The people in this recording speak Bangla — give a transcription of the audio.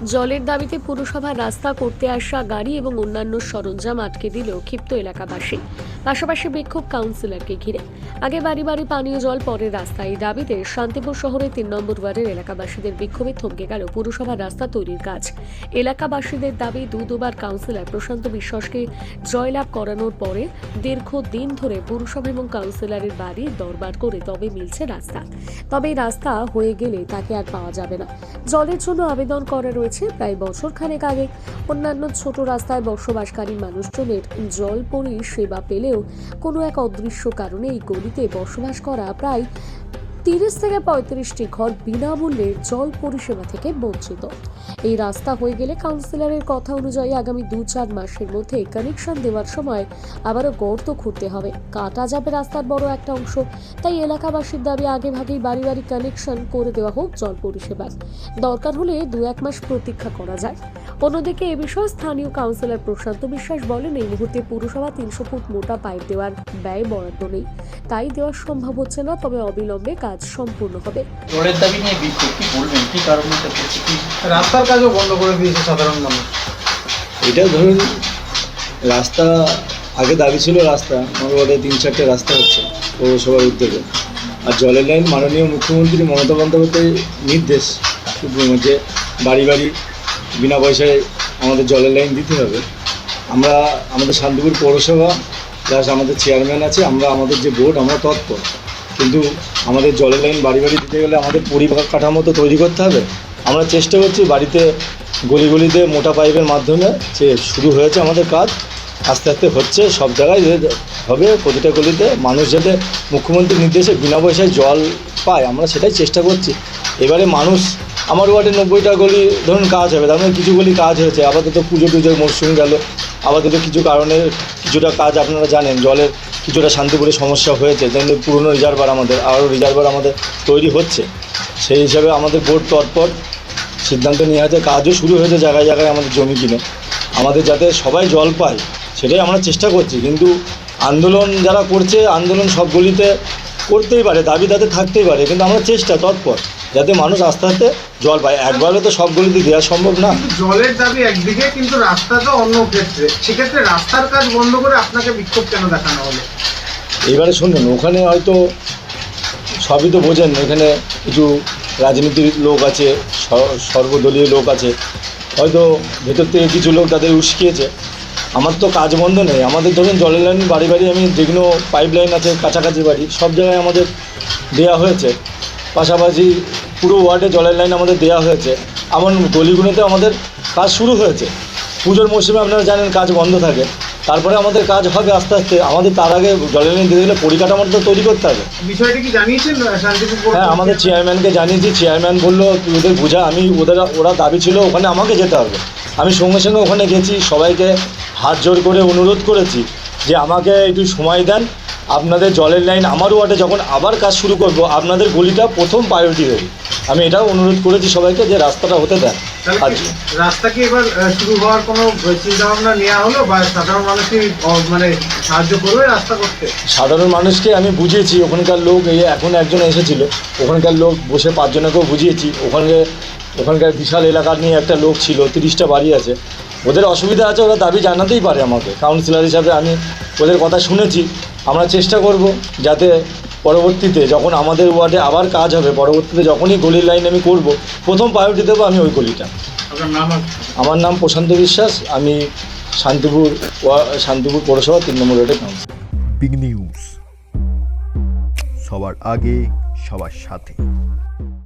জলের দাবিতে পুরসভার রাস্তা করতে আসা গাড়ি এবং অন্যান্য সরঞ্জাম আটকে দিল ক্ষিপ্ত এলাকাবাসী। পাশাপাশি বিক্ষোভ কাউন্সিলরকে ঘিরে। আগে বাড়ি বাড়ি পানীয় জল, পরে রাস্তা। এই দাবিতে শান্তিপুর শহরের 3 নম্বর ওয়ার্ডের এলাকাবাসীদের বিক্ষোভে থমকে গেল পুরসভার রাস্তা তৈরির কাজ। এলাকাবাসীদের দাবি, দুবার কাউন্সিলর প্রশান্ত বিশ্বাসকে জয়লাভ করানোর পরে দীর্ঘদিন ধরে পুরসভা এবং কাউন্সিলরের বাড়ি দরবার করে তবে মিলছে রাস্তা। তবে এই রাস্তা হয়ে গেলে তাকে আর পাওয়া যাবে না। জলের জন্য আবেদন করা রয়েছে প্রায় বছর খানেক আগে। অন্যান্য ছোট রাস্তায় বসবাসকারী মানুষজনের জল পরিষেবা পেলেও কোনো এক অদৃশ্য কারণে এই গলিতে বসবাস করা প্রায় 30 থেকে 35টি ঘর বিনামূল্যে জল পরিষেবা থেকে বঞ্চিত। এই রাস্তা হয়ে গেলে কাউন্সিলরের কথা অনুযায়ী আগামী 2-4 মাসের মধ্যে কানেকশন দেওয়ার সময় আবারও গর্ত খুঁড়তে হবে, কাটা যাবে রাস্তার বড় একটা অংশ। তাই এলাকাবাসীর দাবি, আগে ভাগেই বাড়ি বাড়ি কানেকশন করে দেওয়া হোক জল পরিষেবার। দরকার হলে 2-1 মাস প্রতীক্ষা করা যায়। অন্যদিকে এ বিষয়ে স্থানীয় কাউন্সিলর প্রশান্ত বিশ্বাস বলেন, এই মুহূর্তে পুরসভা 300 ফুট মোটা পাইপ দেওয়ার ব্যয় বরাদ্দ নেই, তাই দেওয়া সম্ভব হচ্ছে না। তবে অবিলম্বে কাজ সম্পূর্ণ হবে। জলের দাবি নিয়ে বিক্ষোভ কি বলবেন, কি কারণে এটা করছে? কি রাস্তার কাজও বন্ধ করে দিয়েছে সাধারণ মানুষ। এটা ধরুন, রাস্তা আগে দাবি ছিল, রাস্তা আমার ওয়ার্ডে 3-4টে রাস্তা হচ্ছে পৌরসভার উদ্যোগে। আর জলের লাইন মাননীয় মুখ্যমন্ত্রী মমতা বন্দ্যোপাধ্যায়ের নির্দেশ যে বাড়ি বাড়ি বিনা পয়সায় আমাদের জলের লাইন দিতে হবে। আমরা আমাদের শান্তিপুর পৌরসভা প্লাস আমাদের চেয়ারম্যান আছে, আমরা আমাদের যে বোর্ড, আমরা তৎপর। কিন্তু আমাদের জলের লাইন বাড়ি বাড়ি দিতে গেলে আমাদের পরিবার কাঠামো তো তৈরি করতে হবে। আমরা চেষ্টা করছি বাড়িতে গলিতে মোটা পাইপের মাধ্যমে যে শুরু হয়েছে আমাদের কাজ, আস্তে আস্তে হচ্ছে, সব জায়গায় হবে। প্রতিটা গলিতে মানুষ যাতে মুখ্যমন্ত্রীর নির্দেশে বিনা পয়সায় জল পায়, আমরা সেটাই চেষ্টা করছি। এবারে মানুষ, আমার ওয়ার্ডে 90টা গলি ধরুন কাজ হবে, তার মানে কিছু গলি কাজ হয়েছে। আপাতত পুজোর মরশুম গেল, আপাতত কিছু কারণে কিছুটা কাজ আপনারা জানেন, জলের কিছুটা শান্তিপুরে সমস্যা হয়েছে। যেমন পুরনো রিজার্ভার আরও রিজার্ভার আমাদের তৈরি হচ্ছে। সেই হিসাবে আমাদের বোর্ড তৎপর সিদ্ধান্ত নিয়ে আছে, কাজও শুরু হয়েছে জায়গায় জায়গায় আমাদের জমি কিনে। আমাদের যাতে সবাই জল পায় সেটাই আমরা চেষ্টা করছি। কিন্তু আন্দোলন যারা করছে, আন্দোলন সব গলিতে করতেই পারে, দাবি তাদের থাকতেই পারে, কিন্তু আমরা চেষ্টা তৎপর যাতে মানুষ আস্তে আস্তে জল পায়। একবারে তো সব গলিতে দেওয়া সম্ভব না। জলের দাবি একদিকে, কিন্তু রাস্তাটা অন্য ক্ষেত্রে। সেক্ষেত্রে রাস্তার কাজ বন্ধ করে আপনাকে বিক্ষোভ কেন দেখানো হলো? এবারে শুনুন, ওখানে হয়তো সবই তো বোঝেন, এখানে কিছু রাজনীতির লোক আছে, সর্বদলীয় লোক আছে, হয়তো ভেতর থেকে কিছু লোক তাদের উস্কিয়েছে। আমার তো কাজ বন্ধ নেই। আমাদের ধরুন জলের লাইন বাড়ি বাড়ি, আমি যেগুলো পাইপ লাইন আছে কাছাকাছি বাড়ি, সব জায়গায় আমাদের দেওয়া হয়েছে। পাশাপাশি পুরো ওয়ার্ডে জলের লাইন আমাদের দেওয়া হয়েছে। এমন গলিগুলোতে আমাদের কাজ শুরু হয়েছে। পুজোর মৌসুমে আপনারা জানেন কাজ বন্ধ থাকে, তারপরে আমাদের কাজ হবে আস্তে আস্তে। আমাদের তার আগে জলের লাইন দিতে গেলে পরিকাঠামোটা তৈরি করতে হবে। বিষয়টি কি জানিয়েছেন শান্তিপুর? হ্যাঁ, আমাদের চেয়ারম্যানকে জানিয়েছি। চেয়ারম্যান বললো ওদের বোঝা, ওরা দাবি ছিল ওখানে আমাকে যেতে হবে। আমি সঙ্গে সঙ্গে ওখানে গেছি, সবাইকে হাত জোর করে অনুরোধ করেছি যে আমাকে একটু সময় দেন। আপনাদের জলের লাইন আমার ওয়ার্ডে যখন আবার কাজ শুরু করব, আপনাদের গলিটা প্রথম প্রায়োরিটি দেবে। আমি এটাও অনুরোধ করেছি সবাইকে যে রাস্তাটা হতে দেন। রাস্তা কি এবার শুরু হওয়ার কোনো চিন্তা ভাবনা নেওয়া হলো, বা সাধারণ মানুষকে মানে সাহায্য করবে রাস্তা করতে? সাধারণ মানুষকে আমি বুঝিয়েছি। ওখানকার লোক, এখন একজন এসেছিল, ওখানকার লোক বসে 5 জনকেও বুঝিয়েছি। ওখানকার বিশাল এলাকা নিয়ে একটা লোক ছিল, 30টা বাড়ি আছে, ওদের অসুবিধা আছে, ওরা দাবি জানাতেই পারে আমাকে। কাউন্সিলর হিসাবে আমি ওদের কথা শুনেছি। আমরা চেষ্টা করব যাতে পরবর্তীতে যখন আমাদের ওয়ার্ডে আবার কাজ হবে, পরবর্তীতে যখনই গলির লাইন আমি করব, প্রথম প্রায়োরিটি দেবো আমি ওই গলিটা। আমার নাম প্রশান্ত বিশ্বাস, আমি শান্তিপুর পৌরসভা 3 নম্বর ওয়ার্ডের কাউন্সিলর। বিগ নিউজ, সবার আগে সবার সাথে।